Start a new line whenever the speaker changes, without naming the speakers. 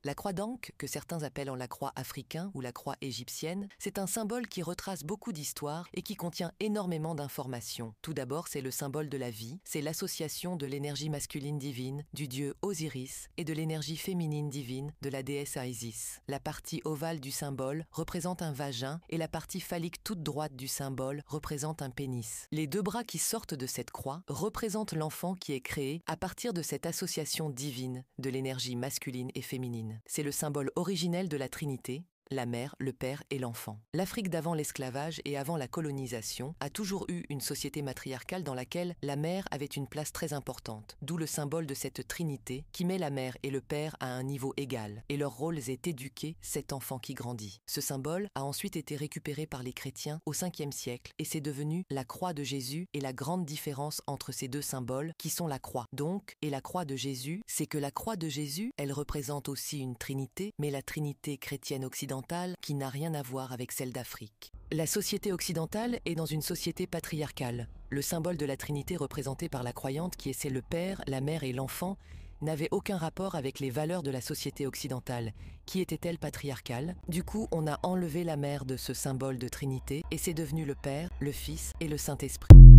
La croix d'Ankh, que certains appellent la croix africaine ou la croix égyptienne, c'est un symbole qui retrace beaucoup d'histoires et qui contient énormément d'informations. Tout d'abord, c'est le symbole de la vie, c'est l'association de l'énergie masculine divine, du dieu Osiris, et de l'énergie féminine divine, de la déesse Isis. La partie ovale du symbole représente un vagin et la partie phallique toute droite du symbole représente un pénis. Les deux bras qui sortent de cette croix représentent l'enfant qui est créé à partir de cette association divine de l'énergie masculine et féminine. C'est le symbole originel de la Trinité, la mère, le père et l'enfant. L'Afrique d'avant l'esclavage et avant la colonisation a toujours eu une société matriarcale dans laquelle la mère avait une place très importante, d'où le symbole de cette trinité qui met la mère et le père à un niveau égal, et leur rôle est d'éduquer cet enfant qui grandit. Ce symbole a ensuite été récupéré par les chrétiens au 5e siècle et c'est devenu la croix de Jésus, et la grande différence entre ces deux symboles qui sont la croix. Donc, et la croix de Jésus, c'est que la croix de Jésus, elle représente aussi une trinité, mais la trinité chrétienne occidentale qui n'a rien à voir avec celle d'Afrique. La société occidentale est dans une société patriarcale. Le symbole de la Trinité représenté par la croyante qui essaie le père, la mère et l'enfant n'avait aucun rapport avec les valeurs de la société occidentale, qui était-elle patriarcale. Du coup, on a enlevé la mère de ce symbole de Trinité et c'est devenu le Père, le Fils et le Saint-Esprit.